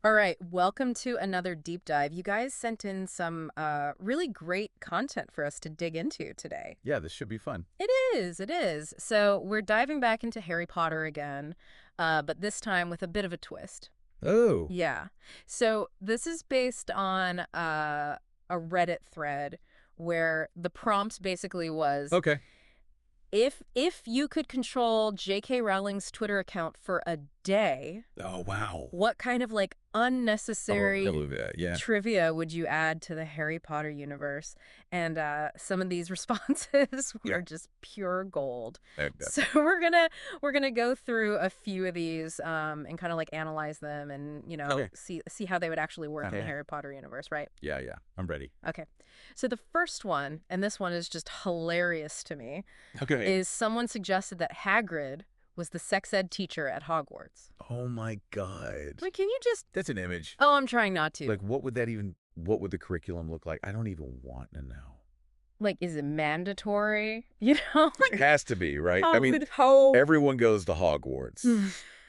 All right, welcome to another deep dive. You guys sent in some really great content for us to dig into today. Yeah, this should be fun. It is. So we're diving back into Harry Potter again, but this time with a bit of a twist. Oh, Yeah. So this is based on a Reddit thread where the prompt basically was, okay. if you could control J.K. Rowling's Twitter account for a day, Oh, wow. what kind of like Oh, I unnecessary believe that. Yeah. trivia would you add to the Harry Potter universe? And some of these responses Yeah. were just pure gold. That- So we're gonna go through a few of these and kind of like analyze them and Okay. see how they would actually work in the Okay. Harry Potter universe, right? Yeah, yeah. I'm ready. Okay. So the first one, and this one is just hilarious to me, Okay. is someone suggested that Hagrid was the sex ed teacher at Hogwarts. Oh my God. Like, can you just? That's an image. Oh, I'm trying not to. Like, what would the curriculum look like? I don't even want to know. Like, is it mandatory? You know? It has to be, right? How I mean, could how? everyone goes to Hogwarts.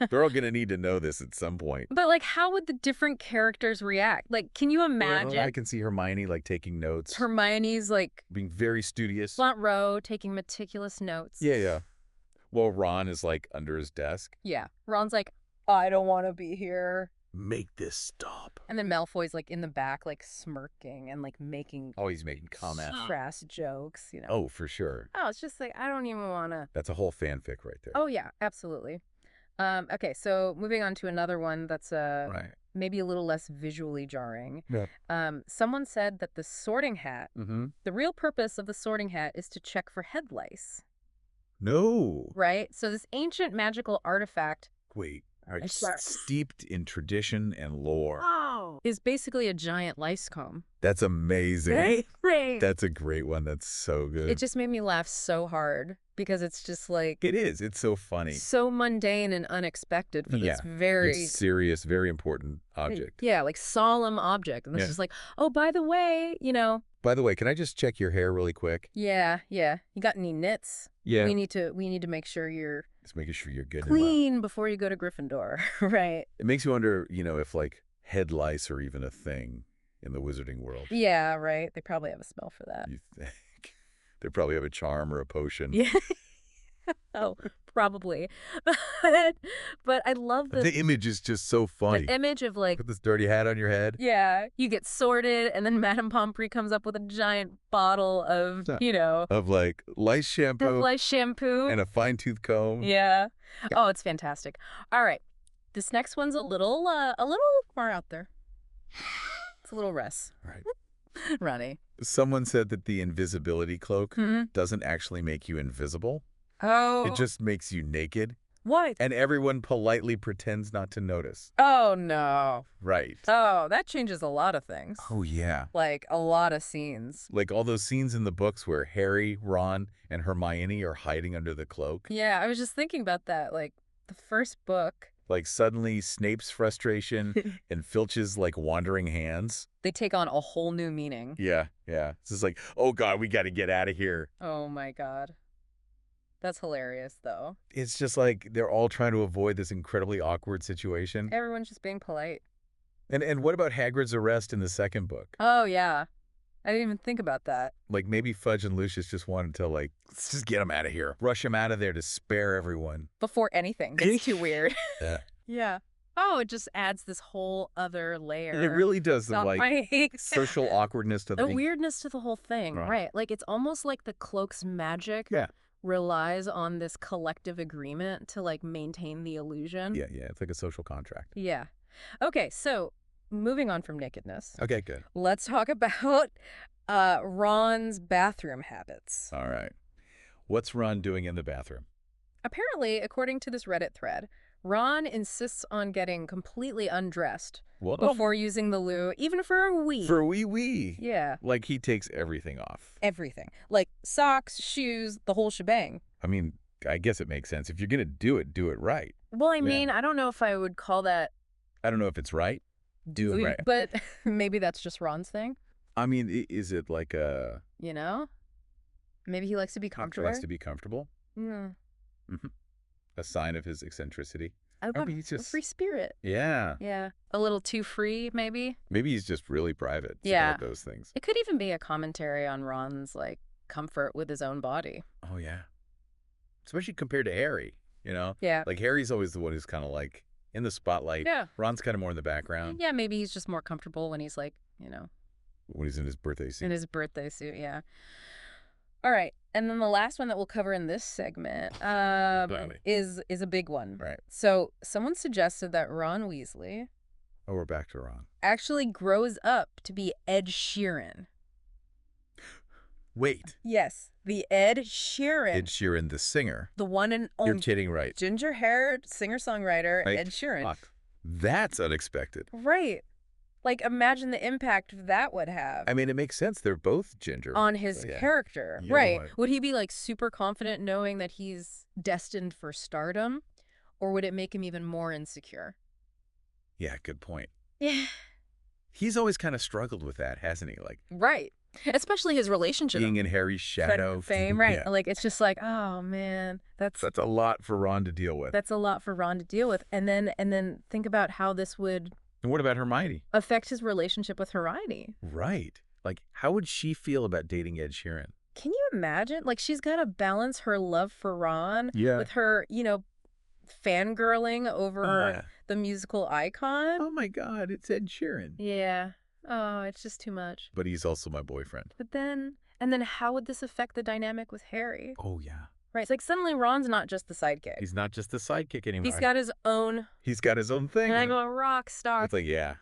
They're all going to need to know this at some point. But, like, how would the different characters react? Like, can you imagine? Well, I can see Hermione, like, taking notes, Hermione's, like, being very studious. front row, taking meticulous notes. Yeah, yeah. Well, Ron is, like, under his desk. Yeah. Ron's like, I don't want to be here. Make this stop. And then Malfoy's, like, in the back, like, smirking and, like, making Oh, he's making comments. crass jokes. Oh, for sure. Oh, it's just like, I don't even want to. That's a whole fanfic right there. Oh, yeah, absolutely. Okay, so moving on to another one that's Right. maybe a little less visually jarring. Yeah. Someone said that the sorting hat, Mm-hmm. the real purpose of the sorting hat is to check for head lice, No. right? So this ancient magical artifact Wait. All right. I swear. Steeped in tradition and lore. is basically a giant lice comb. That's amazing. Right. That's a great one. That's so good. It just made me laugh so hard because it's just like It is. It's so funny. so mundane and unexpected for this very It's serious, very important object. yeah, like solemn object. And it's Yeah. just like, oh, by the way, By the way, can I just check your hair really quick? yeah. You got any knits? Yeah. We need to make sure you're Just making sure you're good. clean before you go to Gryffindor, right? It makes you wonder, if like head lice are even a thing in the wizarding world. Yeah, right. They probably have a spell for that. You think they probably have a charm or a potion. Yeah. Oh, probably. But I love The image is just so funny. the image of like Put this dirty hat on your head. yeah, you get sorted, and then Madame Pomfrey comes up with a giant bottle of, Of like lice shampoo lice shampoo. and a fine tooth comb. Yeah. Oh, it's fantastic. All right. This next one's a little far out there. It's a little Russ. Right. Ronnie. Someone said that the invisibility cloak Mhm. doesn't actually make you invisible. Oh. It just makes you naked. What? And everyone politely pretends not to notice. Oh, no. Right. Oh, that changes a lot of things. Oh, yeah. Like, a lot of scenes. Like all those scenes in the books where Harry, Ron, and Hermione are hiding under the cloak. Yeah, I was just thinking about that. Like, the first book, Like suddenly Snape's frustration and Filch's like wandering hands. they take on a whole new meaning. Yeah, yeah. It's just like, oh God, we got to get out of here. Oh, my God. That's hilarious, though. It's just like they're all trying to avoid this incredibly awkward situation. Everyone's just being polite. And what about Hagrid's arrest in the second book? Oh, yeah. I didn't even think about that. Like maybe Fudge and Lucius just wanted to like, let's just get him out of here. Rush him out of there to spare everyone. Before anything gets too weird. Yeah. Yeah. Oh, it just adds this whole other layer. It really does some Not like my- social awkwardness to the the weirdness to the whole thing, Right. right? Like it's almost like the cloak's magic Yeah. relies on this collective agreement to like maintain the illusion. Yeah, yeah. It's like a social contract. Yeah. Okay, so moving on from nakedness, Okay, good. let's talk about Ron's bathroom habits. All right. What's Ron doing in the bathroom? Apparently, according to this Reddit thread, Ron insists on getting completely undressed Well, before using the loo, even for a wee. for wee wee. Yeah. Like he takes everything off. Everything. Like socks, shoes, the whole shebang. I mean, I guess it makes sense. If you're going to do it right. Well, I Yeah. mean, I don't know if I would call that I don't know if it's right. Do it right. but maybe that's just Ron's thing, I mean, is it like a... you know? Maybe he likes to be comfortable. Likes to be comfortable? Mm. A sign of his eccentricity? I Or love maybe he's a just... free spirit. Yeah. Yeah. A little too free, maybe? Maybe he's just really private Yeah. about those things. It could even be a commentary on Ron's, like, comfort with his own body. Oh, yeah. Especially compared to Harry, you know? Yeah. Like, Harry's always the one who's kind of, like, in the spotlight. Yeah. Ron's kind of more in the background. Yeah, maybe he's just more comfortable when he's, like, you know... When he's in his birthday suit. In his birthday suit, yeah. All right. And then the last one that we'll cover in this segment is a big one. Right. So someone suggested that Ron Weasley... Oh, we're back to Ron. ...actually grows up to be Ed Sheeran. Wait. Yes, the Ed Sheeran. Ed Sheeran, the singer. The one and only... You're kidding, right? Ginger-haired singer-songwriter, Like, Ed Sheeran. Fuck. That's unexpected. Right. Like, imagine the impact that would have. I mean, it makes sense. They're both ginger. On his character. You know Right. what? Would he be, like, super confident knowing that he's destined for stardom? Or would it make him even more insecure? Yeah, good point. Yeah. He's always kind of struggled with that, hasn't he? Like, Right. Especially his relationship. being in Harry's shadow. Fame, right. Yeah. Like, it's just like, oh, man. That's a lot for Ron to deal with. That's a lot for Ron to deal with. And then think about how this would... And what about Hermione? affect his relationship with Hermione. Right. Like, how would she feel about dating Ed Sheeran? Can you imagine? Like, she's got to balance her love for Ron with her, you know, fangirling over the musical icon. Oh, my God, it's Ed Sheeran. Yeah. Oh, it's just too much. But he's also my boyfriend. But then, and then how would this affect the dynamic with Harry? Oh, yeah. Right. It's like suddenly Ron's not just the sidekick. He's not just the sidekick anymore. He's got his own... He's got his own thing. And I'm a rock star. It's like, yeah,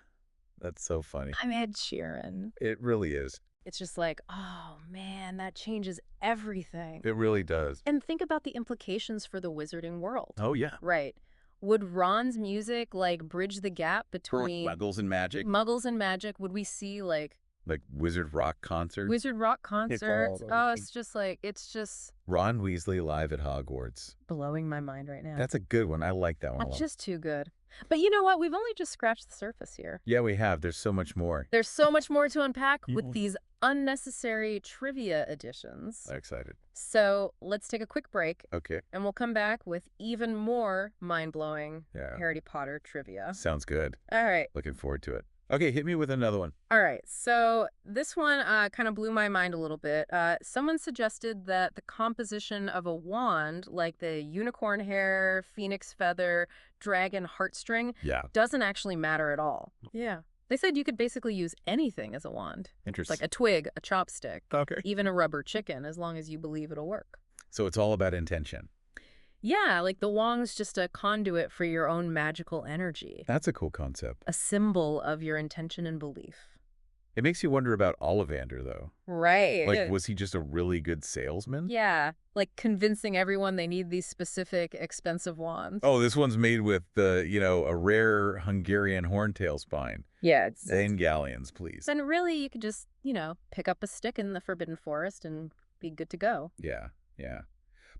that's so funny. I'm Ed Sheeran. It really is. It's just like, oh, man, that changes everything. It really does. And think about the implications for the wizarding world. Oh, yeah. Right. Would Ron's music, like, bridge the gap between... Muggles and magic? Muggles and magic. Would we see, like... Like wizard rock concerts? Wizard rock concerts. Oh, it's just... Ron Weasley live at Hogwarts. blowing my mind right now. That's a good one. I like that one a lot. That's just too good. But you know what? We've only just scratched the surface here. Yeah, we have. There's so much more. There's so much more to unpack with these unnecessary trivia additions. I'm excited. So let's take a quick break. Okay. And we'll come back with even more mind-blowing Yeah. Harry Potter trivia. Sounds good. All right. Looking forward to it. Okay, hit me with another one. All right. So this one kind of blew my mind a little bit. Someone suggested that the composition of a wand, like the unicorn hair, phoenix feather, dragon heartstring, doesn't actually matter at all. Yeah. They said you could basically use anything as a wand. Interesting. Like a twig, a chopstick, Okay. even a rubber chicken, as long as you believe it'll work. So it's all about intention. Yeah, like the wand's just a conduit for your own magical energy. That's a cool concept. A symbol of your intention and belief. It makes you wonder about Ollivander, though. Right. Like, was he just a really good salesman? Yeah, like convincing everyone they need these specific expensive wands. Oh, this one's made with, a rare Hungarian horntail spine. Yeah. It's And galleons, please. And really, you could just, pick up a stick in the Forbidden Forest and be good to go. Yeah, yeah.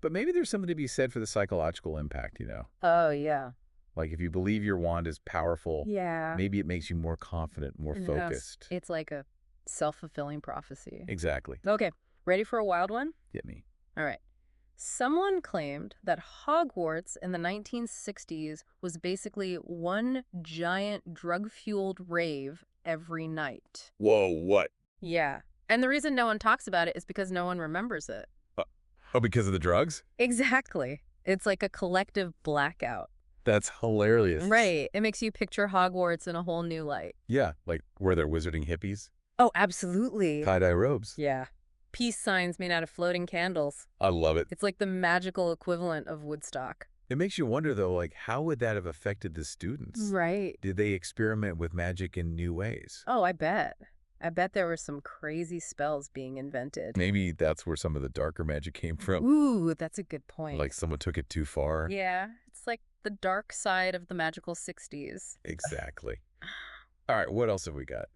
But maybe there's something to be said for the psychological impact, Oh, yeah. Like, if you believe your wand is powerful, Yeah. maybe it makes you more confident, more focused. It's like a self-fulfilling prophecy. Exactly. Okay, ready for a wild one? Hit me. All right. Someone claimed that Hogwarts in the 1960s was basically one giant drug-fueled rave every night. Whoa, what? Yeah. And the reason no one talks about it is because no one remembers it. Oh, because of the drugs? Exactly. It's like a collective blackout. That's hilarious. Right. It makes you picture Hogwarts in a whole new light. Yeah, like, were there wizarding hippies? Oh, absolutely. Tie-dye robes. Yeah. Peace signs made out of floating candles. I love it. It's like the magical equivalent of Woodstock. It makes you wonder, though, like, how would that have affected the students? Right. Did they experiment with magic in new ways? Oh, I bet. I bet there were some crazy spells being invented. Maybe that's where some of the darker magic came from. Ooh, that's a good point. Like someone took it too far. Yeah, it's like the dark side of the magical 60s. Exactly. All right, what else have we got?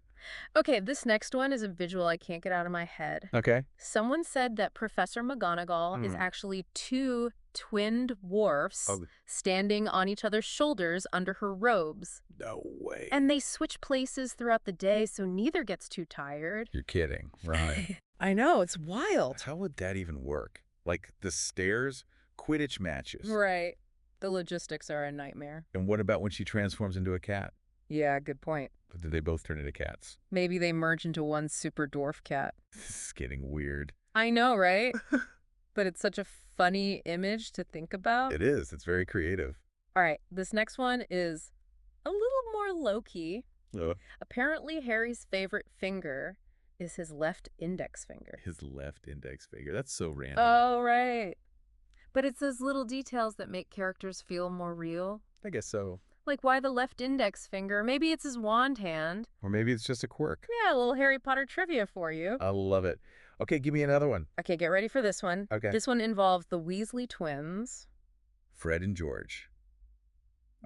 Okay, this next one is a visual I can't get out of my head. Okay. Someone said that Professor McGonagall is actually two twin dwarfs standing on each other's shoulders under her robes. No way. And they switch places throughout the day, so neither gets too tired. You're kidding, right? I know, it's wild. How would that even work? Like the stairs, Quidditch matches. Right. The logistics are a nightmare. And what about when she transforms into a cat? Yeah, good point. But did they both turn into cats? Maybe they merge into one super dwarf cat. This is getting weird. I know, right? But it's such a funny image to think about. It is. It's very creative. All right, this next one is a little more low-key. Uh, Apparently, Harry's favorite finger is his left index finger. his left index finger. That's so random. Oh, right. But it's those little details that make characters feel more real. I guess so. Like why the left index finger? Maybe it's his wand hand. Or maybe it's just a quirk. Yeah, a little Harry Potter trivia for you. I love it. Okay, give me another one. Okay, get ready for this one. Okay. This one involves the Weasley twins. Fred and George.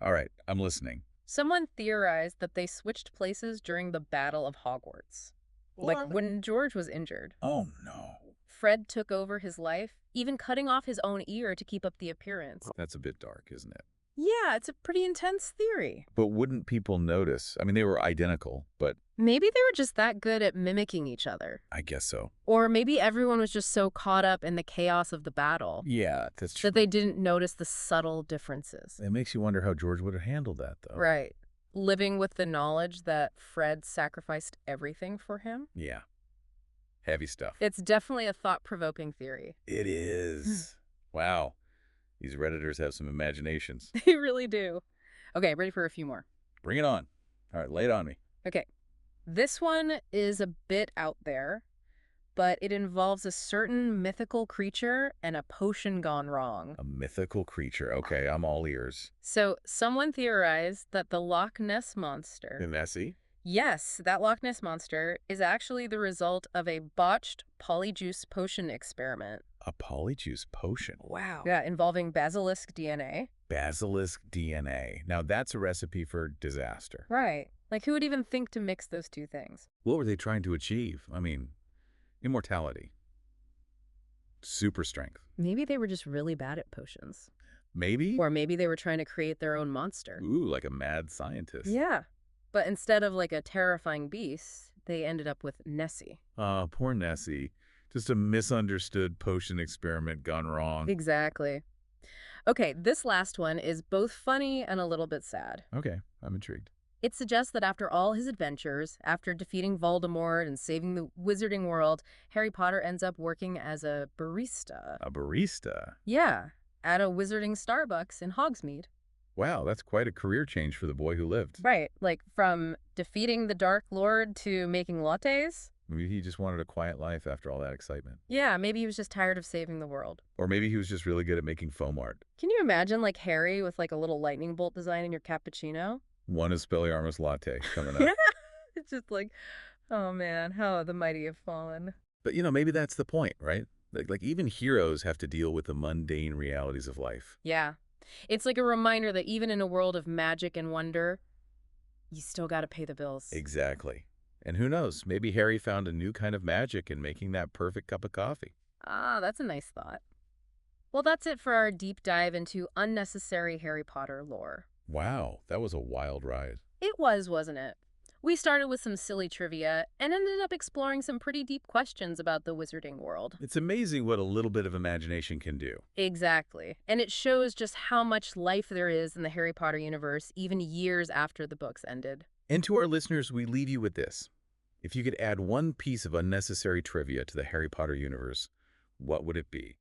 All right, I'm listening. Someone theorized that they switched places during the Battle of Hogwarts. Like What? when George was injured. Oh, no. Fred took over his life, even cutting off his own ear to keep up the appearance. That's a bit dark, isn't it? Yeah, it's a pretty intense theory. But wouldn't people notice? I mean, they were identical, but Maybe they were just that good at mimicking each other. I guess so. Or maybe everyone was just so caught up in the chaos of the battle Yeah, that's true. that they didn't notice the subtle differences. It makes you wonder how George would have handled that, though. Right. Living with the knowledge that Fred sacrificed everything for him. Yeah. Heavy stuff. It's definitely a thought-provoking theory. It is. Wow. These Redditors have some imaginations. They really do. Okay, ready for a few more. Bring it on. All right, lay it on me. Okay. This one is a bit out there, but it involves a certain mythical creature and a potion gone wrong. A mythical creature. Okay, I'm all ears. So, someone theorized that the Loch Ness Monster... Nessie? Yes, that Loch Ness Monster is actually the result of a botched polyjuice potion experiment. A polyjuice potion. Wow. Yeah, involving basilisk DNA. Basilisk DNA. Now that's a recipe for disaster. Right. Like, who would even think to mix those two things? What were they trying to achieve? I mean, immortality. Super strength. Maybe they were just really bad at potions. Maybe? Or maybe they were trying to create their own monster. Ooh, like a mad scientist. Yeah. But instead of like a terrifying beast, they ended up with Nessie. Poor Nessie. Just a misunderstood potion experiment gone wrong. Exactly. Okay, this last one is both funny and a little bit sad. Okay, I'm intrigued. It suggests that after all his adventures, after defeating Voldemort and saving the wizarding world, Harry Potter ends up working as a barista. A barista? Yeah, at a wizarding Starbucks in Hogsmeade. Wow, that's quite a career change for the boy who lived. Right, like from defeating the Dark Lord to making lattes. Maybe he just wanted a quiet life after all that excitement. Yeah, maybe he was just tired of saving the world. Or maybe he was just really good at making foam art. Can you imagine like Harry with like a little lightning bolt design in your cappuccino? One Expelliarmus latte coming up. Yeah, it's just like, oh man, how the mighty have fallen. But, maybe that's the point, right? Like even heroes have to deal with the mundane realities of life. Yeah, it's like a reminder that even in a world of magic and wonder, you still got to pay the bills. Exactly. And who knows, maybe Harry found a new kind of magic in making that perfect cup of coffee. Ah, that's a nice thought. Well, that's it for our deep dive into unnecessary Harry Potter lore. Wow, that was a wild ride. It was, wasn't it? We started with some silly trivia and ended up exploring some pretty deep questions about the wizarding world. It's amazing what a little bit of imagination can do. Exactly. And it shows just how much life there is in the Harry Potter universe, even years after the books ended. And to our listeners, we leave you with this. If you could add one piece of unnecessary trivia to the Harry Potter universe, what would it be?